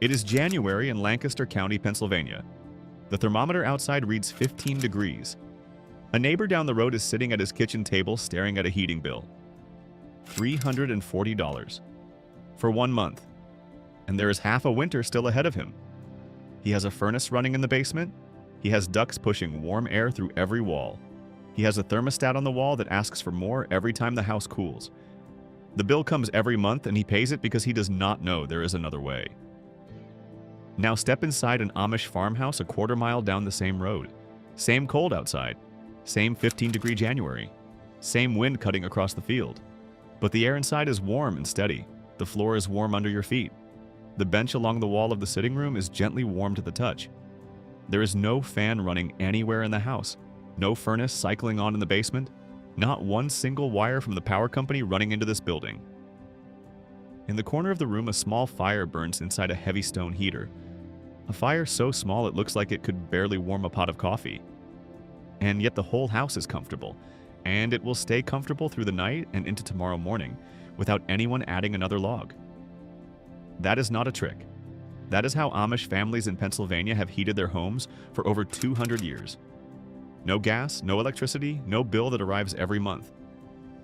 It is January in Lancaster County, Pennsylvania. The thermometer outside reads 15 degrees. A neighbor down the road is sitting at his kitchen table staring at a heating bill. $340 for 1 month. And there is half a winter still ahead of him. He has a furnace running in the basement. He has ducts pushing warm air through every wall. He has a thermostat on the wall that asks for more every time the house cools. The bill comes every month and he pays it because he does not know there is another way. Now step inside an Amish farmhouse a quarter-mile down the same road. Same cold outside. Same 15-degree January. Same wind cutting across the field. But the air inside is warm and steady. The floor is warm under your feet. The bench along the wall of the sitting room is gently warm to the touch. There is no fan running anywhere in the house. No furnace cycling on in the basement. Not one single wire from the power company running into this building. In the corner of the room, a small fire burns inside a heavy stone heater. A fire so small it looks like it could barely warm a pot of coffee. And yet the whole house is comfortable, and it will stay comfortable through the night and into tomorrow morning without anyone adding another log. That is not a trick. That is how Amish families in Pennsylvania have heated their homes for over 200 years. No gas, no electricity, no bill that arrives every month.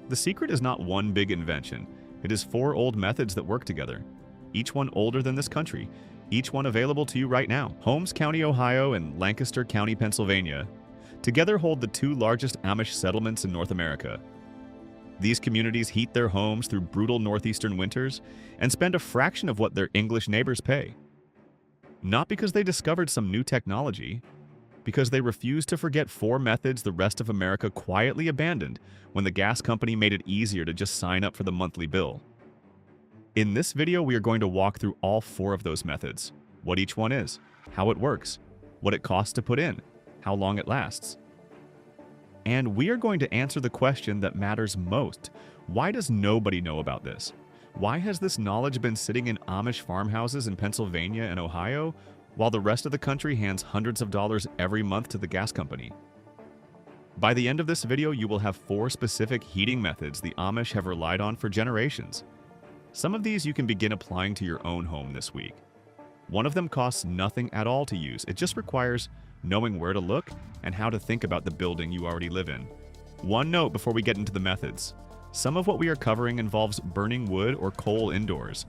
The secret is not one big invention. It is 4 old methods that work together, each one older than this country, each one available to you right now. Holmes County, Ohio and Lancaster County, Pennsylvania, together hold the 2 largest Amish settlements in North America. These communities heat their homes through brutal northeastern winters and spend a fraction of what their English neighbors pay. Not because they discovered some new technology, because they refused to forget 4 methods the rest of America quietly abandoned when the gas company made it easier to just sign up for the monthly bill. In this video, we are going to walk through all 4 of those methods, what each one is, how it works, what it costs to put in, how long it lasts. And we are going to answer the question that matters most. Why does nobody know about this? Why has this knowledge been sitting in Amish farmhouses in Pennsylvania and Ohio, while the rest of the country hands hundreds of dollars every month to the gas company? By the end of this video, you will have 4 specific heating methods the Amish have relied on for generations. Some of these you can begin applying to your own home this week. One of them costs nothing at all to use. It just requires knowing where to look and how to think about the building you already live in. One note before we get into the methods. Some of what we are covering involves burning wood or coal indoors.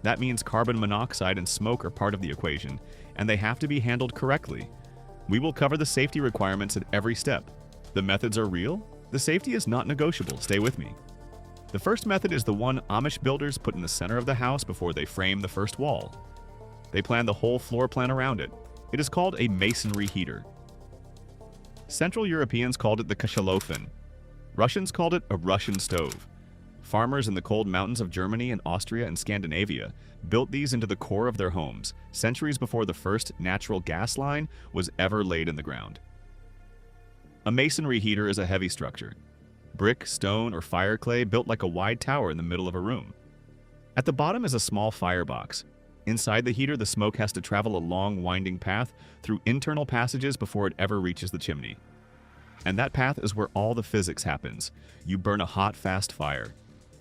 That means carbon monoxide and smoke are part of the equation, and they have to be handled correctly. We will cover the safety requirements at every step. The methods are real. The safety is not negotiable. Stay with me. The first method is the one Amish builders put in the center of the house before they frame the first wall. They plan the whole floor plan around it. It is called a masonry heater. Central Europeans called it the kashalofin. Russians called it a Russian stove. Farmers in the cold mountains of Germany and Austria and Scandinavia built these into the core of their homes, centuries before the first natural gas line was ever laid in the ground. A masonry heater is a heavy structure. Brick, stone, or fire clay built like a wide tower in the middle of a room. At the bottom is a small firebox. Inside the heater, the smoke has to travel a long, winding path through internal passages before it ever reaches the chimney. And that path is where all the physics happens. You burn a hot, fast fire.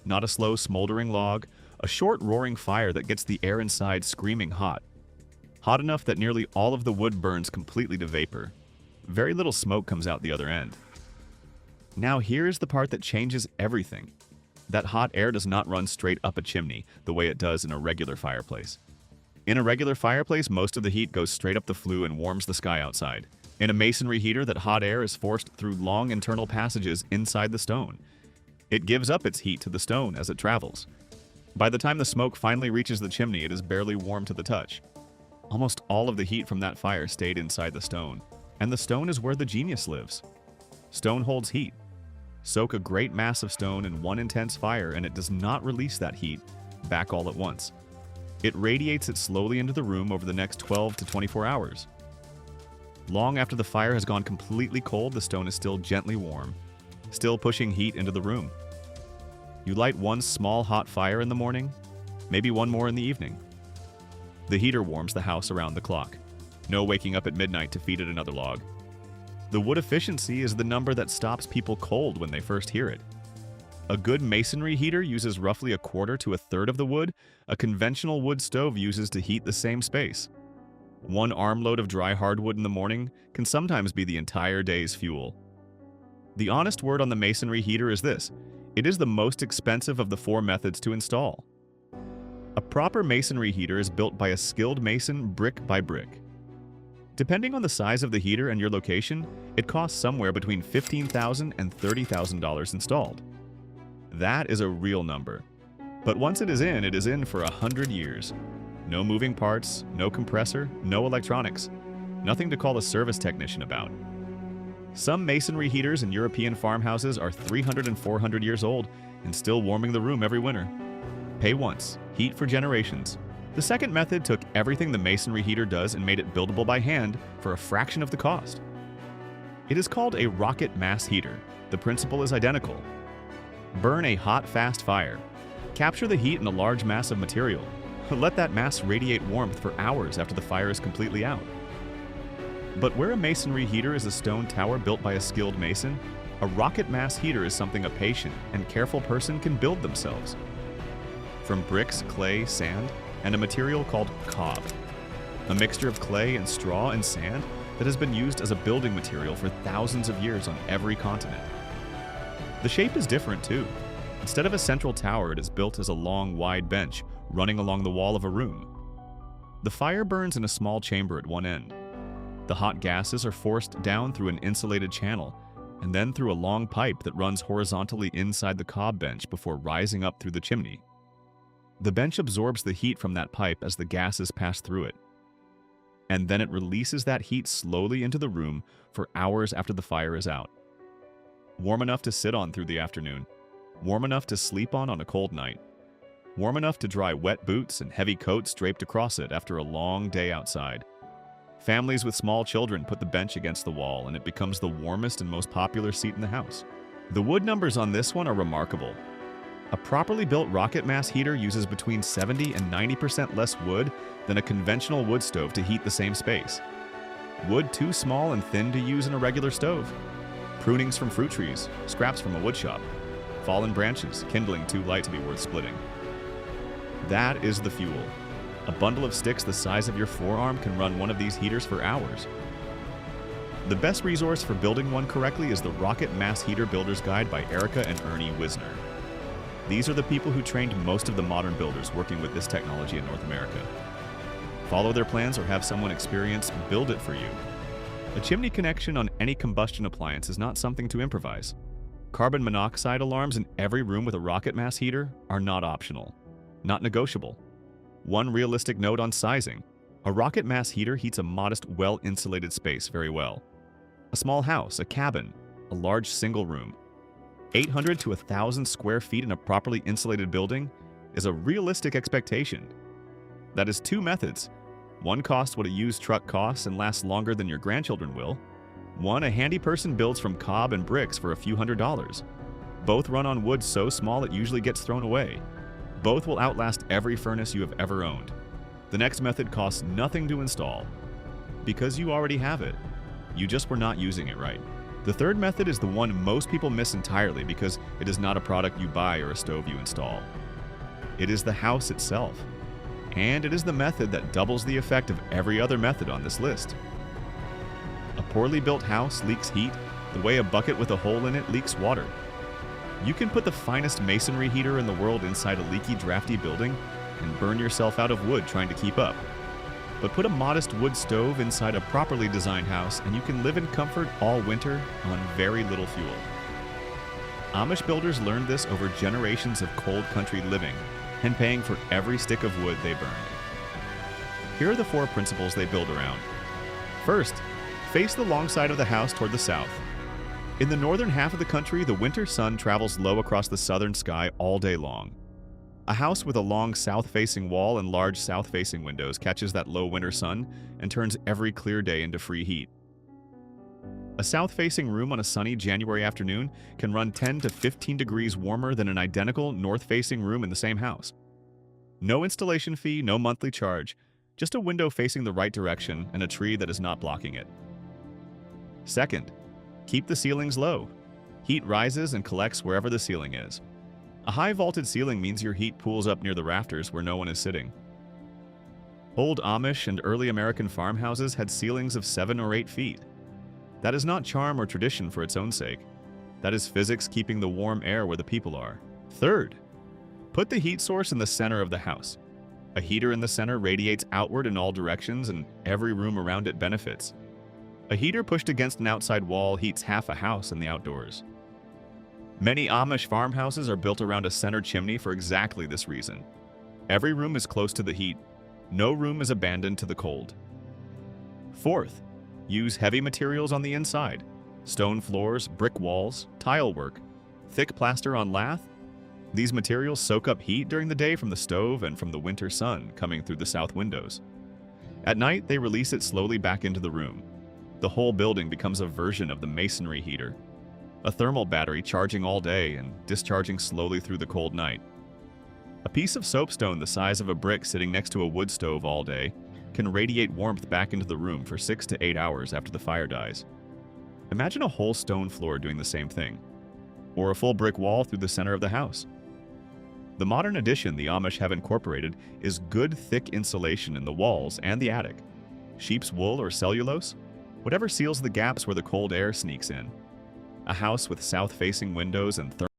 Not a slow, smoldering log, a short, roaring fire that gets the air inside screaming hot. Hot enough that nearly all of the wood burns completely to vapor. Very little smoke comes out the other end. Now here's the part that changes everything. That hot air does not run straight up a chimney the way it does in a regular fireplace. In a regular fireplace, most of the heat goes straight up the flue and warms the sky outside. In a masonry heater, that hot air is forced through long internal passages inside the stone. It gives up its heat to the stone as it travels. By the time the smoke finally reaches the chimney, it is barely warm to the touch. Almost all of the heat from that fire stayed inside the stone, and the stone is where the genius lives. Stone holds heat. Soak a great mass of stone in one intense fire and it does not release that heat back all at once. It radiates it slowly into the room over the next 12 to 24 hours. Long after the fire has gone completely cold, the stone is still gently warm, still pushing heat into the room. You light one small hot fire in the morning, maybe one more in the evening. The heater warms the house around the clock. No waking up at midnight to feed it another log. The wood efficiency is the number that stops people cold when they first hear it. A good masonry heater uses roughly 1/4 to 1/3 of the wood a conventional wood stove uses to heat the same space. One armload of dry hardwood in the morning can sometimes be the entire day's fuel. The honest word on the masonry heater is this: it is the most expensive of the 4 methods to install. A proper masonry heater is built by a skilled mason brick by brick. Depending on the size of the heater and your location, it costs somewhere between $15,000 and $30,000 installed. That is a real number. But once it is in for 100 years. No moving parts, no compressor, no electronics. Nothing to call a service technician about. Some masonry heaters in European farmhouses are 300 and 400 years old and still warming the room every winter. Pay once, heat for generations. The second method took everything the masonry heater does and made it buildable by hand for a fraction of the cost. It is called a rocket mass heater. The principle is identical. Burn a hot, fast fire. Capture the heat in a large mass of material. Let that mass radiate warmth for hours after the fire is completely out. But where a masonry heater is a stone tower built by a skilled mason, a rocket mass heater is something a patient and careful person can build themselves. From bricks, clay, sand, and a material called cob, a mixture of clay and straw and sand that has been used as a building material for thousands of years on every continent. The shape is different too. Instead of a central tower, it is built as a long, wide bench running along the wall of a room. The fire burns in a small chamber at one end. The hot gases are forced down through an insulated channel and then through a long pipe that runs horizontally inside the cob bench before rising up through the chimney. The bench absorbs the heat from that pipe as the gases pass through it. And then it releases that heat slowly into the room for hours after the fire is out. Warm enough to sit on through the afternoon. Warm enough to sleep on a cold night. Warm enough to dry wet boots and heavy coats draped across it after a long day outside. Families with small children put the bench against the wall and it becomes the warmest and most popular seat in the house. The wood numbers on this one are remarkable. A properly built rocket mass heater uses between 70 and 90% less wood than a conventional wood stove to heat the same space. Wood too small and thin to use in a regular stove. Prunings from fruit trees, scraps from a wood shop, fallen branches, kindling too light to be worth splitting. That is the fuel. A bundle of sticks the size of your forearm can run one of these heaters for hours. The best resource for building one correctly is the Rocket Mass Heater Builder's Guide by Erica and Ernie Wisner. These are the people who trained most of the modern builders working with this technology in North America. Follow their plans or have someone experienced build it for you. A chimney connection on any combustion appliance is not something to improvise. Carbon monoxide alarms in every room with a rocket mass heater are not optional, not negotiable. One realistic note on sizing: a rocket mass heater heats a modest, well-insulated space very well. A small house, a cabin, a large single room. 800 to 1,000 square feet in a properly insulated building is a realistic expectation. That is 2 methods. One costs what a used truck costs and lasts longer than your grandchildren will. One a handy person builds from cob and bricks for a few $100s. Both run on wood so small it usually gets thrown away. Both will outlast every furnace you have ever owned. The next method costs nothing to install. Because you already have it. You just were not using it right. The third method is the one most people miss entirely because it is not a product you buy or a stove you install. It is the house itself. And it is the method that doubles the effect of every other method on this list. A poorly built house leaks heat the way a bucket with a hole in it leaks water. You can put the finest masonry heater in the world inside a leaky, drafty building and burn yourself out of wood trying to keep up. But put a modest wood stove inside a properly designed house and you can live in comfort all winter on very little fuel. Amish builders learned this over generations of cold country living and paying for every stick of wood they burned. Here are the 4 principles they build around. First, face the long side of the house toward the south. In the northern half of the country, the winter sun travels low across the southern sky all day long. A house with a long south-facing wall and large south-facing windows catches that low winter sun and turns every clear day into free heat. A south-facing room on a sunny January afternoon can run 10 to 15 degrees warmer than an identical north-facing room in the same house. No installation fee, no monthly charge, just a window facing the right direction and a tree that is not blocking it. Second, keep the ceilings low. Heat rises and collects wherever the ceiling is. A high vaulted ceiling means your heat pools up near the rafters where no one is sitting. Old Amish and early American farmhouses had ceilings of 7 or 8 feet. That is not charm or tradition for its own sake. That is physics keeping the warm air where the people are. Third, put the heat source in the center of the house. A heater in the center radiates outward in all directions and every room around it benefits. A heater pushed against an outside wall heats half a house in the outdoors. Many Amish farmhouses are built around a center chimney for exactly this reason. Every room is close to the heat. No room is abandoned to the cold. Fourth, use heavy materials on the inside. Stone floors, brick walls, tile work, thick plaster on lath. These materials soak up heat during the day from the stove and from the winter sun coming through the south windows. At night, they release it slowly back into the room. The whole building becomes a version of the masonry heater, a thermal battery charging all day and discharging slowly through the cold night. A piece of soapstone the size of a brick sitting next to a wood stove all day can radiate warmth back into the room for 6 to 8 hours after the fire dies. Imagine a whole stone floor doing the same thing, or a full brick wall through the center of the house. The modern addition the Amish have incorporated is good thick insulation in the walls and the attic. Sheep's wool or cellulose, whatever seals the gaps where the cold air sneaks in. A house with south-facing windows and